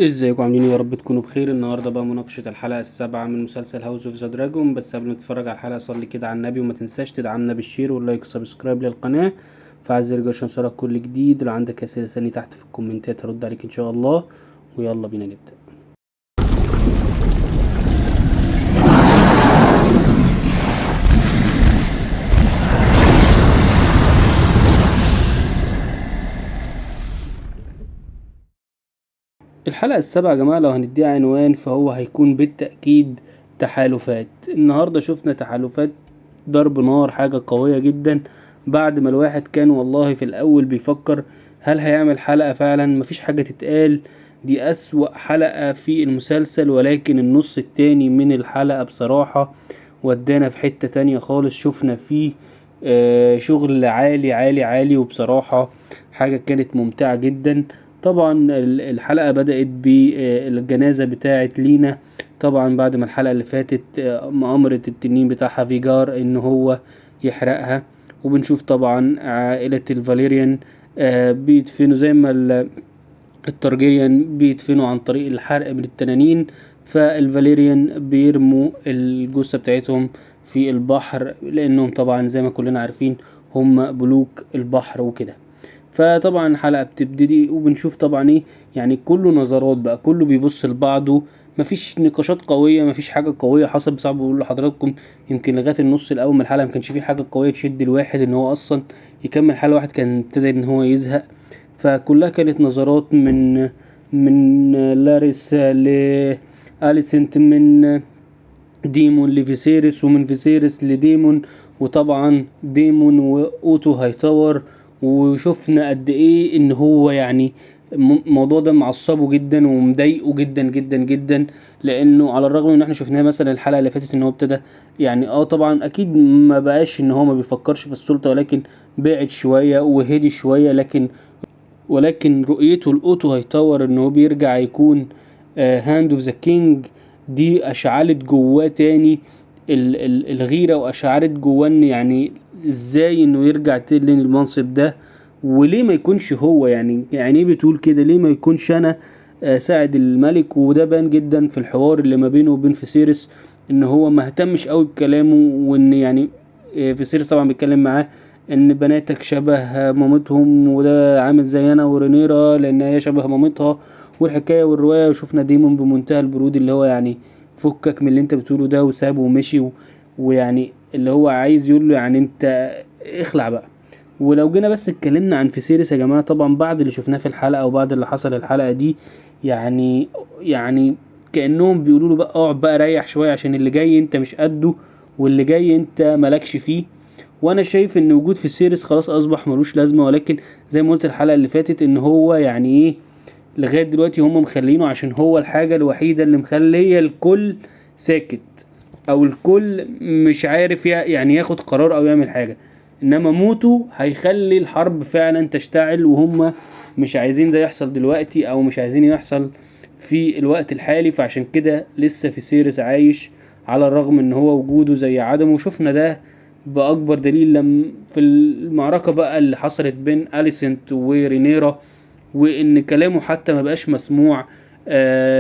ازيكم عاملين إيه؟ يا رب تكونوا بخير. النهارده بقى مناقشة الحلقة السابعة من مسلسل هاوس اوف ذا دراجون. بس قبل ما تتفرج على الحلقة صلي كده على النبي، وما تنساش تدعمنا بالشير واللايك والسبسكرايب للقناة. فعايز يرجع عشان يوصلك كل جديد. لو عندك اسئلة سألني تحت في الكومنتات هرد عليك ان شاء الله. ويلا بينا نبدأ. الحلقة السابعة يا جماعة لو هنديها عنوان فهو هيكون بالتأكيد تحالفات. النهاردة شفنا تحالفات ضرب نار، حاجة قوية جدا. بعد ما الواحد كان والله في الأول بيفكر هل هيعمل حلقة فعلا، مفيش حاجة تتقال. دي أسوأ حلقة في المسلسل، ولكن النص التاني من الحلقة بصراحة ودانا في حتة تانية خالص. شفنا فيه شغل عالي عالي عالي، وبصراحة حاجة كانت ممتعة جدا. طبعا الحلقة بدأت بالجنازة بتاعة لينا. طبعا بعد ما الحلقة اللي فاتت مؤامرة التنين بتاعها فيجار ان هو يحرقها. وبنشوف طبعا عائلة الفاليريان بيدفنوا زي ما التارجيريان بيدفنوا عن طريق الحرق من التنانين. فالفاليريان بيرموا الجثة بتاعتهم في البحر، لانهم طبعا زي ما كلنا عارفين هم ملوك البحر وكده. فطبعا الحلقة بتبتدي وبنشوف طبعا ايه، يعني كله نظرات بقى، كله بيبص لبعضه. مفيش نقاشات قوية، مفيش حاجة قوية حصل. بصعب بقول لحضراتكم يمكن لغاية النص الأول من الحلقة مكانش فيه حاجة قوية تشد الواحد إن هو أصلا يكمل حلقة واحد، كان ابتدى إن هو يزهق. فكلها كانت نظرات من لاريس لأليسنت، من ديمون لفيسيرس، ومن فيسيرس لديمون، وطبعا ديمون واوتو هايتاور. وشفنا قد ايه ان هو يعني الموضوع ده معصبه جدا ومضايقه جدا جدا جدا. لانه على الرغم من ان احنا شفناه مثلا الحلقه اللي فاتت ان هو ابتدى يعني طبعا اكيد ما بقاش ان هو ما بيفكرش في السلطه، ولكن بعد شويه وهدي شويه. ولكن رؤيته لاوتو هايتاور ان هو بيرجع يكون هاند اوف ذا كينج، دي اشعلت جواه تاني الغيرة، واشعلت جواه ان يعني ازاي انه يرجع تاني للمنصب ده. وليه ما يكونش هو، يعني ايه بتقول كده، ليه ما يكونش انا ساعد الملك. وده بان جدا في الحوار اللي ما بينه وبين فيسيرس، ان هو ما اهتمش قوي بكلامه. وان يعني فيسيرس طبعا بيتكلم معاه ان بناتك شبه مامتهم، وده عامل زي انا ورينيرا لان هي شبه مامتها، والحكايه والروايه. وشفنا ديمون بمنتهى البرود اللي هو يعني فكك من اللي انت بتقوله ده، وسابه ومشي ويعني اللي هو عايز يقول له يعني انت اخلع بقى. ولو جينا بس اتكلمنا عن فيسيريس يا جماعه، طبعا بعد اللي شفناه في الحلقه وبعد اللي حصل الحلقه دي، يعني كانهم بيقولوا له بقى اقعد بقى ريح شويه، عشان اللي جاي انت مش قده، واللي جاي انت مالكش فيه. وانا شايف ان وجود في السيريس خلاص اصبح ملوش لازمه. ولكن زي ما قلت الحلقه اللي فاتت ان هو يعني ايه، لغايه دلوقتي هم مخلينه عشان هو الحاجه الوحيده اللي مخليه الكل ساكت، او الكل مش عارف يعني ياخد قرار او يعمل حاجه. انما موته هيخلي الحرب فعلا تشتعل، وهم مش عايزين ده يحصل دلوقتي، او مش عايزين يحصل في الوقت الحالي. فعشان كده لسه في سيريس عايش على الرغم ان هو وجوده زي عدمه. وشفنا ده بأكبر دليل لما في المعركة بقى اللي حصلت بين أليسنت ورينيرا، وإن كلامه حتى ما بقاش مسموع.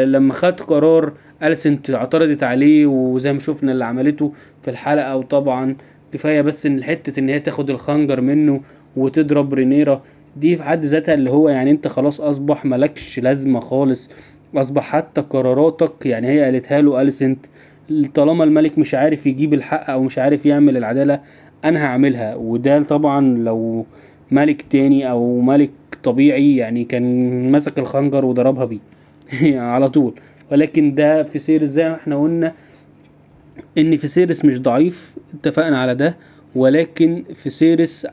لما خد قرار أليسنت اعترضت عليه، وزي ما شفنا اللي عملته في الحلقة. وطبعا كفاية بس إن حتة إن هي تاخد الخنجر منه وتضرب رينيرا، دي في حد ذاتها اللي هو يعني انت خلاص اصبح ملكش لازمة خالص. اصبح حتى قراراتك، يعني هي قالتها له أليسنت، طالما الملك مش عارف يجيب الحق او مش عارف يعمل العدالة انا هعملها. وده طبعا لو ملك تاني او ملك طبيعي يعني كان مسك الخنجر وضربها بيه يعني على طول. ولكن ده في سير زي ما احنا قلنا ان فيسيرس مش ضعيف، اتفقنا على ده. ولكن فيسيرس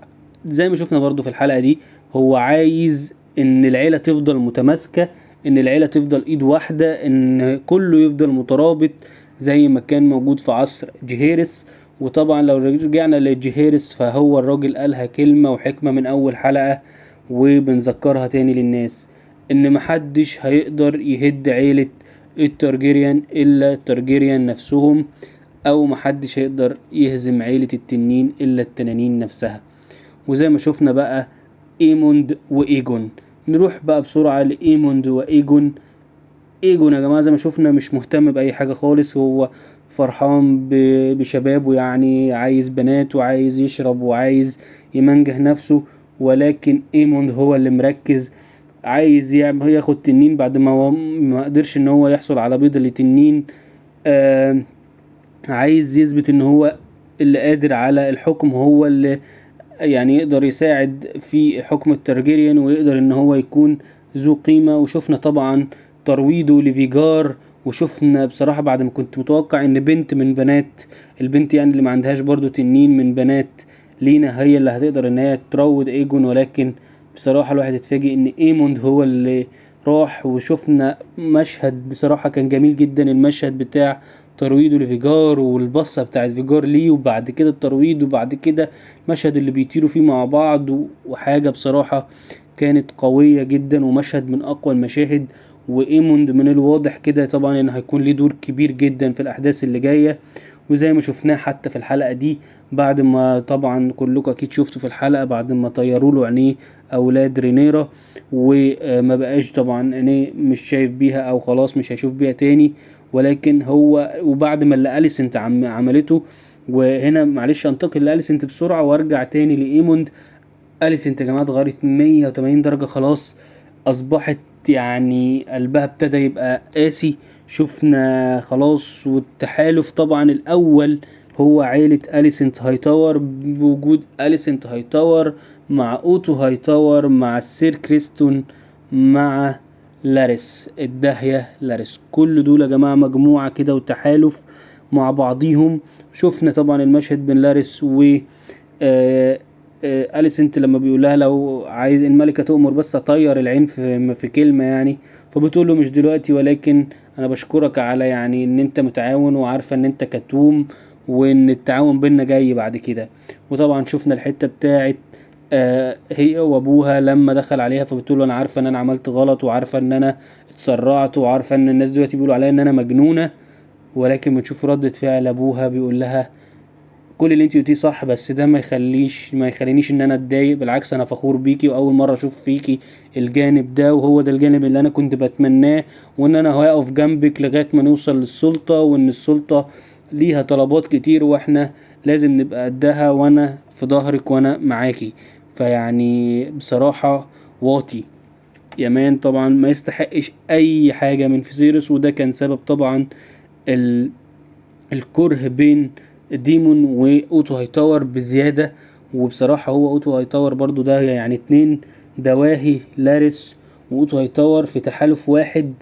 زي ما شفنا برضو في الحلقة دي هو عايز ان العيلة تفضل متماسكة، ان العيلة تفضل ايد واحدة، ان كله يفضل مترابط زي ما كان موجود في عصر جيهيرس. وطبعا لو رجعنا لجيهيرس فهو الراجل قالها كلمة وحكمة من اول حلقة، وبنذكرها تاني للناس ان محدش هيقدر يهد عيلة التارجيريان الا التارجيريان نفسهم، او محدش هيقدر يهزم عيلة التنين الا التنانين نفسها. وزي ما شفنا بقى ايموند وايجون. نروح بقى بسرعة لايموند وايجون. ايجون يا جماعة زي ما شفنا مش مهتم بأي حاجة خالص، هو فرحان بشبابه، يعني عايز بنات وعايز يشرب وعايز يمنجه نفسه. ولكن ايموند هو اللي مركز، عايز ياخد تنين بعد ما هو ما قدرش ان هو يحصل على بيضة لتنين. آه عايز يثبت ان هو اللي قادر على الحكم، هو اللي يعني يقدر يساعد في حكم الترجيريان، ويقدر ان هو يكون ذو قيمة. وشفنا طبعا ترويضه لفيجار، وشفنا بصراحة بعد ما كنت متوقع ان بنت من بنات البنت يعني اللي ما عندهاش برضو تنين من بنات لينا هي اللي هتقدر ان هي تروض ايجون، ولكن بصراحة الواحد اتفاجئ ان ايموند هو اللي راح. وشفنا مشهد بصراحة كان جميل جدا، المشهد بتاع ترويضه لفيجار والبصة بتاعت فيجار ليه، وبعد كده الترويض، وبعد كده المشهد اللي بيطيروا فيه مع بعض. وحاجة بصراحة كانت قوية جدا، ومشهد من أقوى المشاهد. وإيموند من الواضح كده طبعا إن هيكون ليه دور كبير جدا في الأحداث اللي جاية، وزي ما شفناه حتى في الحلقة دي، بعد ما طبعا كلكم أكيد شفتوا في الحلقة بعد ما طيروا له عينيه أولاد رينيرا، وما بقاش طبعا عينيه مش شايف بيها، أو خلاص مش هيشوف بيها تاني. ولكن هو وبعد ما اللي أليسنت عملته، وهنا معلش انتقل لأليسنت بسرعة وارجع تاني لإيموند. أليسنت يا جماعة اتغيرت 180 درجة، خلاص أصبحت يعني قلبها ابتدى يبقى قاسي. شفنا خلاص، والتحالف طبعا الأول هو عيلة أليسنت هايتاور، بوجود أليسنت هايتاور مع أوتو هايتاور مع السير كريستون مع لاريس الداهية لاريس، كل دول يا جماعة مجموعة كده وتحالف مع بعضيهم. شفنا طبعا المشهد بين لاريس و أليسنت لما بيقول لها لو عايز الملكة تؤمر بس أطير العين في كلمة يعني، فبتقول له مش دلوقتي، ولكن أنا بشكرك على يعني إن أنت متعاون، وعارفة إن أنت كتوم، وإن التعاون بينا جاي بعد كده. وطبعا شفنا الحتة بتاعت هي وأبوها لما دخل عليها، فبتقول له أنا عارفة إن أنا عملت غلط، وعارفة إن أنا اتسرعت، وعارفة إن الناس دلوقتي بيقولوا عليا إن أنا مجنونة. ولكن بتشوف ردة فعل أبوها بيقول لها كل اللي انت قلتيه صح، بس ده ما يخلينيش ان انا اتضايق، بالعكس انا فخور بيكي، واول مره اشوف فيكي الجانب ده، وهو ده الجانب اللي انا كنت بتمناه، وان انا هقف جنبك لغايه ما نوصل للسلطه، وان السلطه ليها طلبات كتير واحنا لازم نبقى قدها، وانا في ظهرك وانا معاكي. فيعني بصراحه واطي يا مان طبعا ما يستحقش اي حاجه من فيزيرس، وده كان سبب طبعا ال... الكره بين ديمون واوتو هايتاور بزيادة. وبصراحة هو اوتو هايتاور برضو ده يعني اتنين دواهي، لاريس واوتو هايتاور في تحالف واحد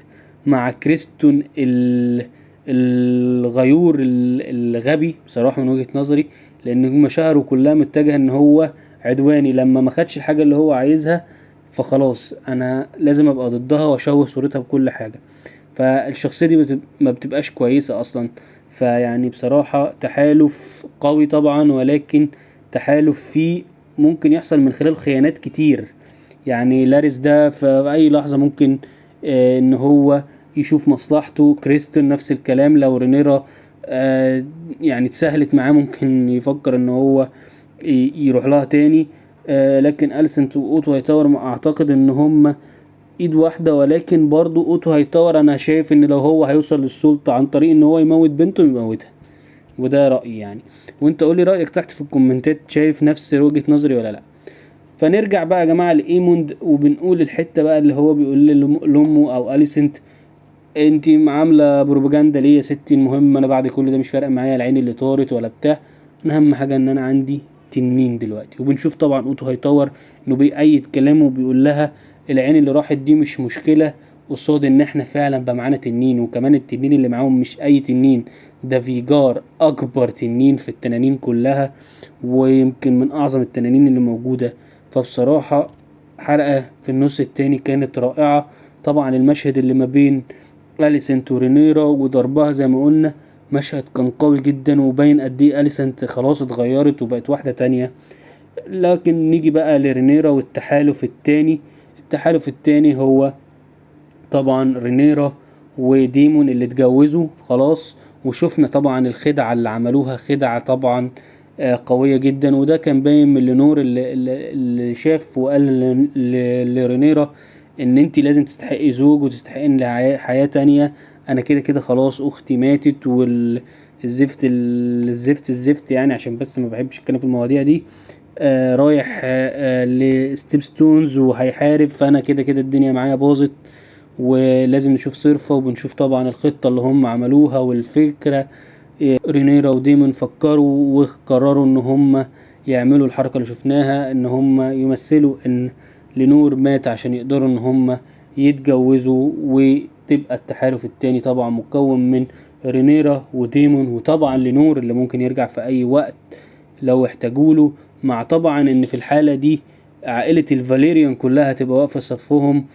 مع كريستون الغيور الغبي بصراحة من وجهة نظري، لان مشاعره كلها متجهة ان هو عدواني. لما ما خدش الحاجة اللي هو عايزها فخلاص انا لازم ابقى ضدها واشوه صورتها بكل حاجة. فالشخصية دي ما بتبقاش كويسة أصلا. فيعني بصراحة تحالف قوي طبعا، ولكن تحالف فيه ممكن يحصل من خلال خيانات كتير. يعني لاريس ده في أي لحظة ممكن إن هو يشوف مصلحته. كريستن نفس الكلام، لو رينيرا يعني اتسهلت معاه ممكن يفكر إن هو يروح لها تاني. لكن أليسنت وأوتو هيتاور أعتقد إن هم ايد واحدة، ولكن برضو اوتو هيطور. انا شايف ان لو هو هيوصل للسلطة عن طريق ان هو يموت بنته يموتها، وده رأيي يعني. وانت قولي رأيك تحت في الكومنتات، شايف نفس وجهة نظري ولا لا؟ فنرجع بقى يا جماعة لإيموند، وبنقول الحتة بقى اللي هو بيقول لأمه او أليسنت انت عاملة بروباجندا ليه يا ستي؟ المهم انا بعد كل ده مش فارق معايا العين اللي طارت ولا بتاع، انا اهم حاجة ان انا عندي تنين دلوقتي. وبنشوف طبعا اوتو هيطور انه بيأيد كلامه، وبيقول لها العين اللي راحت دي مش مشكلة قصاد ان احنا فعلا بقى معانا تنين، وكمان التنين اللي معاهم مش اي تنين، ده فيجار اكبر تنين في التنانين كلها، ويمكن من اعظم التنانين اللي موجودة. فبصراحة حلقة في النص التاني كانت رائعة. طبعا المشهد اللي ما بين أليسنت ورينيرا وضربها زي ما قلنا مشهد كان قوي جدا، وباين قد ايه أليسنت خلاص اتغيرت وبقت واحدة تانية. لكن نيجي بقى لرينيرا والتحالف التاني. التحالف التاني هو طبعا رينيرا وديمون اللي اتجوزوا خلاص. وشفنا طبعا الخدعة اللي عملوها، خدعة طبعا قوية جدا، وده كان باين من لينور اللي شاف وقال لرينيرا ان انت لازم تستحقي زوج وتستحقي ان حياة تانية. انا كده كده خلاص اختي ماتت الزفت يعني، عشان بس ما بحبش اتكلم في المواضيع دي. رايح لستيبستونز وهيحارب، فانا كده كده الدنيا معايا باظت، ولازم نشوف صرفة، وبنشوف طبعا الخطة اللي هم عملوها والفكرة. رينيرا وديمون فكروا وقرروا ان هم يعملوا الحركة اللي شفناها، ان هم يمثلوا ان لينور مات عشان يقدروا ان هم يتجوزوا، وتبقى التحالف التاني طبعا مكون من رينيرا وديمون، وطبعا لينور اللي ممكن يرجع في اي وقت لو احتاجوله. مع طبعا ان في الحالة دي عائلة الفاليريان كلها تبقى واقفة صفهم.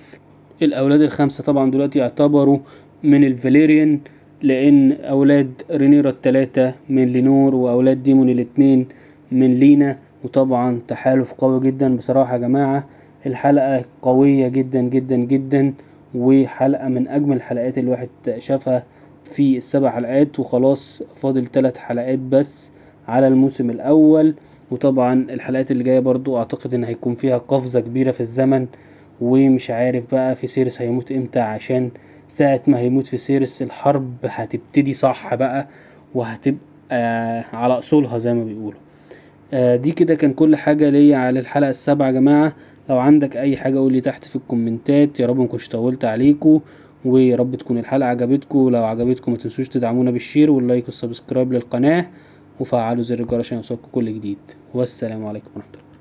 الأولاد الخمسة طبعا دلوقتي يعتبروا من الفاليريان، لأن أولاد رينيرا التلاتة من لينور، وأولاد ديمون الاتنين من لينا. وطبعا تحالف قوي جدا بصراحة يا جماعة. الحلقة قوية جدا جدا جدا، وحلقة من أجمل الحلقات اللي الواحد شافها في السبع حلقات، وخلاص فاضل 3 حلقات بس على الموسم الأول. وطبعا الحلقات اللي جاية برضو أعتقد إن هيكون فيها قفزة كبيرة في الزمن، ومش عارف بقى في سيرس هيموت امتى، عشان ساعة ما هيموت في سيرس الحرب هتبتدي صح بقى، وهتبقى على أصولها زي ما بيقولوا. دي كده كان كل حاجة ليا على الحلقة السابعة يا جماعة. لو عندك أي حاجة قولي تحت في الكومنتات. يا رب مكنش طولت عليكم، ويا رب تكون الحلقة عجبتكم. لو عجبتكم متنسوش تدعمونا بالشير واللايك والسبسكرايب للقناة، وفعلوا زر الجرس عشان يوصلكم كل جديد. والسلام عليكم ورحمة الله.